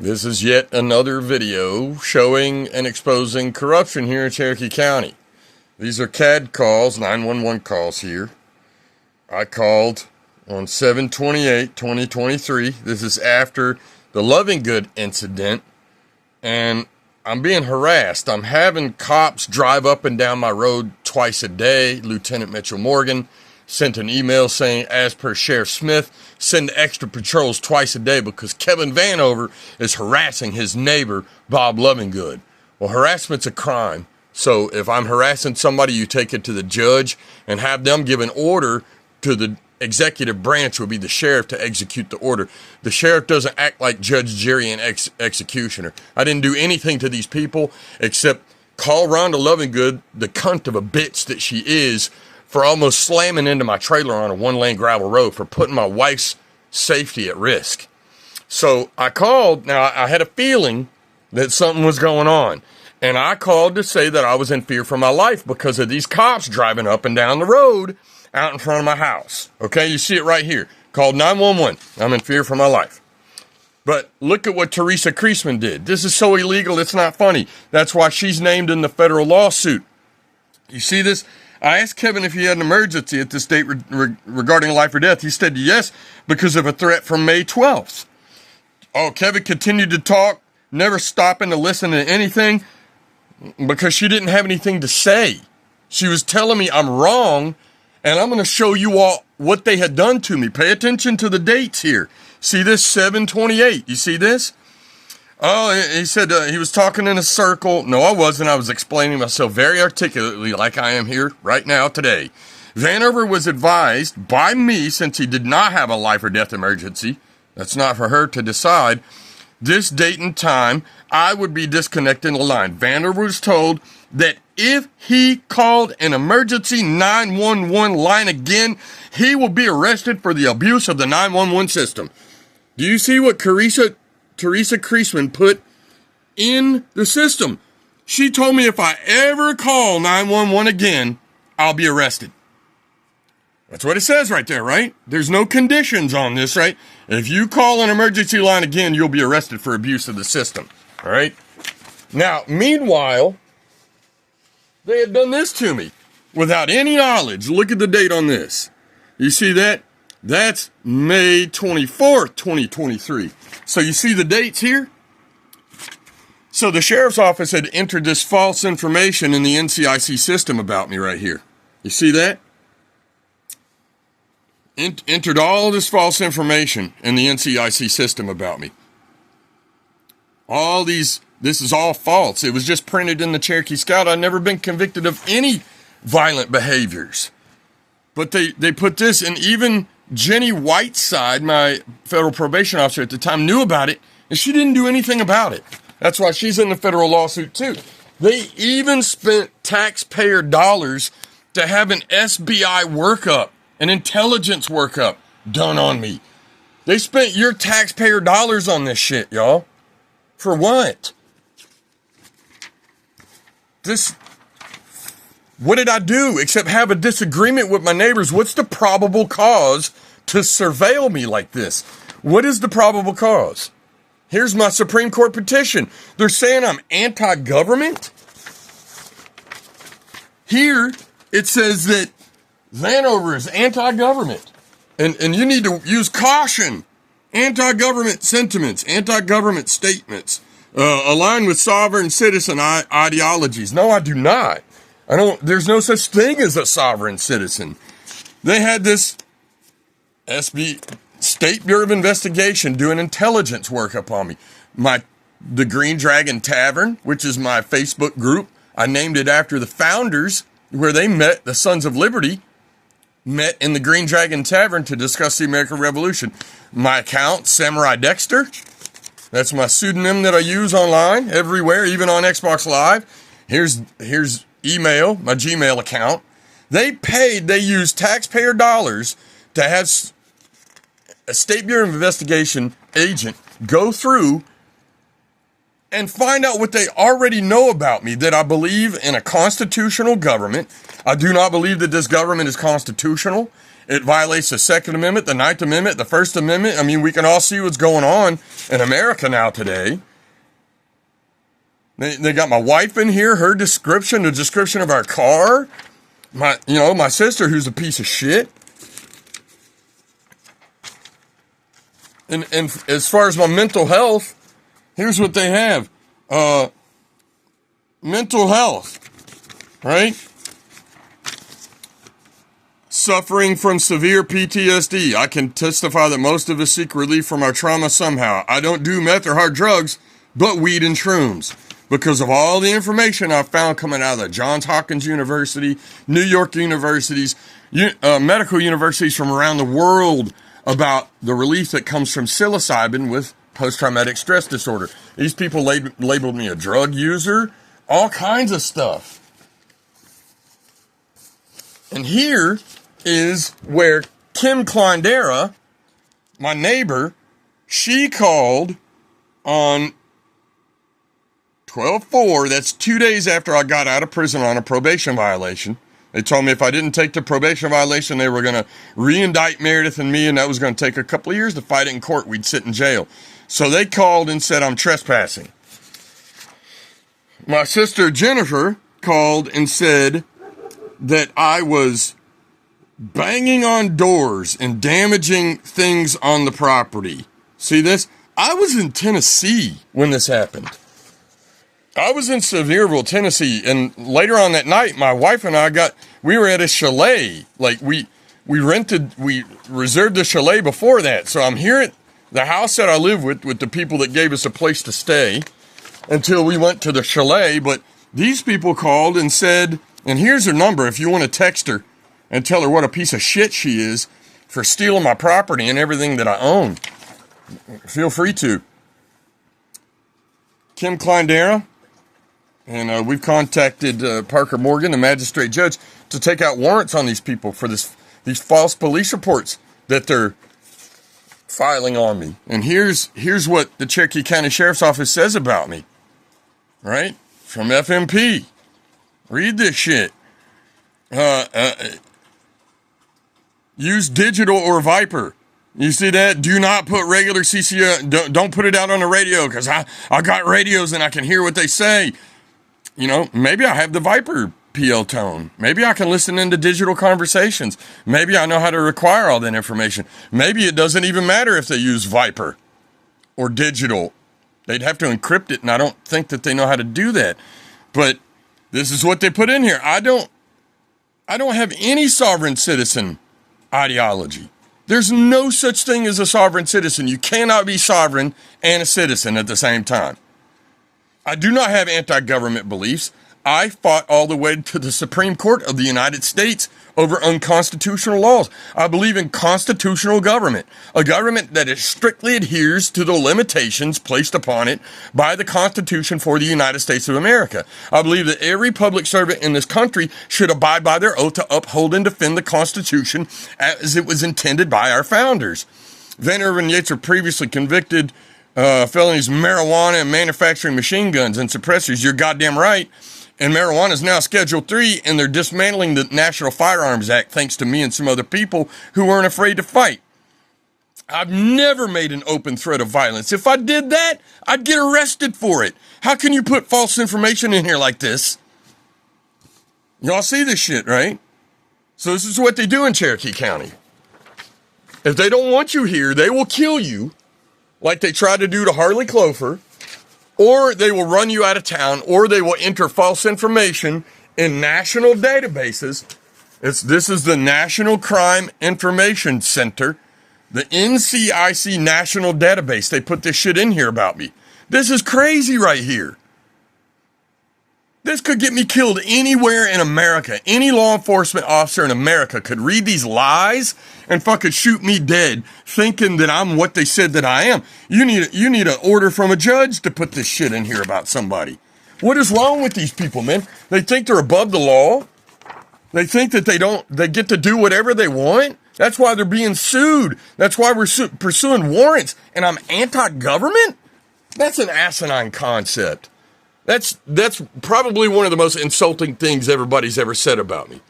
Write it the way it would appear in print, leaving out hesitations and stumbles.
This is yet another video showing and exposing corruption here in Cherokee County. These are CAD calls, 911 calls here. I called on 7/28/2023. This is after the Loving Good incident, and I'm being harassed. I'm having cops drive up and down my road twice a day. Lieutenant Mitchell Morgan sent an email saying, as per Sheriff Smith, send extra patrols twice a day because Kevin Vanover is harassing his neighbor, Bob Lovingood. Well, harassment's a crime. So if I'm harassing somebody, you take it to the judge and have them give an order to the executive branch, would be the sheriff, to execute the order. The sheriff doesn't act like Judge, Jury, and executioner. I didn't do anything to these people except call Rhonda Lovingood the cunt of a bitch that she is for almost slamming into my trailer on a one-lane gravel road, for putting my wife's safety at risk. So I called. Now, I had a feeling that something was going on, and I called to say that I was in fear for my life because of these cops driving up and down the road out in front of my house. Okay, you see it right here. Called 911. I'm in fear for my life. But look at what Teresa Kreisman did. This is so illegal, it's not funny. That's why she's named in the federal lawsuit. You see this? I asked Kevin if he had an emergency at this date regarding life or death. He said yes, because of a threat from May 12th. Oh, Kevin continued to talk, never stopping to listen to anything, because she didn't have anything to say. She was telling me I'm wrong, and I'm going to show you all what they had done to me. Pay attention to the dates here. See this? 7/28. You see this? Oh, he said he was talking in a circle. No, I wasn't. I was explaining myself very articulately, like I am here right now today. Vanover was advised by me, since he did not have a life or death emergency, that's not for her to decide, this date and time, I would be disconnecting the line. Vanover was told that if he called an emergency 911 line again, he will be arrested for the abuse of the 911 system. Do you see what Teresa Kreisman put in the system? She told me if I ever call 911 again, I'll be arrested. That's what it says right there, right? There's no conditions on this, right? If you call an emergency line again, you'll be arrested for abuse of the system, all right? Now, meanwhile, they had done this to me without any knowledge. Look at the date on this. You see that? That's May 24th, 2023. So you see the dates here? So the sheriff's office had entered this false information in the NCIC system about me right here. You see that? Entered all this false information in the NCIC system about me. This is all false. It was just printed in the Cherokee Scout. I've never been convicted of any violent behaviors. But they put this, and even Jenny Whiteside, my federal probation officer at the time, knew about it, and she didn't do anything about it. That's why she's in the federal lawsuit too. They even spent taxpayer dollars to have an SBI workup, an intelligence workup done on me. They spent your taxpayer dollars on this shit, y'all. For what? What did I do except have a disagreement with my neighbors? What's the probable cause to surveil me like this? What is the probable cause? Here's my Supreme Court petition. They're saying I'm anti-government. Here, it says that Vanover is anti-government. And you need to use caution. Anti-government sentiments, anti-government statements, align with sovereign citizen ideologies. No, I do not. There's no such thing as a sovereign citizen. They had this State Bureau of Investigation doing intelligence workup on me. The Green Dragon Tavern, which is my Facebook group, I named it after the founders, where they met, the Sons of Liberty, met in the Green Dragon Tavern to discuss the American Revolution. My account, Samurai Dexter, that's my pseudonym that I use online, everywhere, even on Xbox Live. Here's email, my Gmail account. They used taxpayer dollars to have a State Bureau of Investigation agent go through and find out what they already know about me, that I believe in a constitutional government. I do not believe that this government is constitutional, It violates the Second Amendment, the Ninth Amendment, the First Amendment. I mean, we can all see what's going on in America now today. They got my wife in here, her description, the description of our car. My sister, who's a piece of shit. And as far as my mental health, here's what they have. Mental health, right? Suffering from severe PTSD. I can testify that most of us seek relief from our trauma somehow. I don't do meth or hard drugs, but weed and shrooms. Because of all the information I've found coming out of the Johns Hopkins University, New York universities, medical universities from around the world about the relief that comes from psilocybin with post-traumatic stress disorder. These people labeled me a drug user, all kinds of stuff. And here is where Kim Kleindera, my neighbor, she called on 12/4, that's 2 days after I got out of prison on a probation violation. They told me if I didn't take the probation violation, they were going to re-indict Meredith and me, and that was going to take a couple of years to fight it in court. We'd sit in jail. So they called and said I'm trespassing. My sister Jennifer called and said that I was banging on doors and damaging things on the property. See this? I was in Tennessee when this happened. I was in Sevierville, Tennessee, and later on that night, my wife and we were at a chalet. Like, we reserved the chalet before that. So I'm here at the house that I live with the people that gave us a place to stay until we went to the chalet. But these people called and said, and here's her number if you want to text her and tell her what a piece of shit she is for stealing my property and everything that I own. Feel free to. Kim Kleindera. And we've contacted Parker Morgan, the magistrate judge, to take out warrants on these people for these false police reports that they're filing on me. And here's what the Cherokee County Sheriff's Office says about me. Right? From FMP. Read this shit. Use digital or Viper. You see that? Do not put regular CCR. Don't put it out on the radio because I got radios and I can hear what they say. You know, maybe I have the Viper PL tone. Maybe I can listen into digital conversations. Maybe I know how to require all that information. Maybe it doesn't even matter if they use Viper or digital. They'd have to encrypt it, and I don't think that they know how to do that. But this is what they put in here. I don't have any sovereign citizen ideology. There's no such thing as a sovereign citizen. You cannot be sovereign and a citizen at the same time. I do not have anti-government beliefs. I fought all the way to the Supreme Court of the United States over unconstitutional laws. I believe in constitutional government, a government that strictly adheres to the limitations placed upon it by the Constitution for the United States of America. I believe that every public servant in this country should abide by their oath to uphold and defend the Constitution as it was intended by our founders. Van Irvin Yates were previously convicted felonies, marijuana, and manufacturing machine guns and suppressors. You're goddamn right. And marijuana is now Schedule 3, and they're dismantling the National Firearms Act thanks to me and some other people who weren't afraid to fight. I've never made an open threat of violence. If I did that, I'd get arrested for it. How can you put false information in here like this? Y'all see this shit, right? So this is what they do in Cherokee County. If they don't want you here, they will kill you, like they tried to do to Harley Clover, or they will run you out of town, or they will enter false information in national databases. This is the National Crime Information Center, the NCIC National Database. They put this shit in here about me. This is crazy right here. This could get me killed anywhere in America. Any law enforcement officer in America could read these lies and fucking shoot me dead thinking that I'm what they said that I am. You need an order from a judge to put this shit in here about somebody. What is wrong with these people, man? They think they're above the law. They think that they get to do whatever they want. That's why they're being sued. That's why we're pursuing warrants. And I'm anti-government? That's an asinine concept. That's probably one of the most insulting things everybody's ever said about me.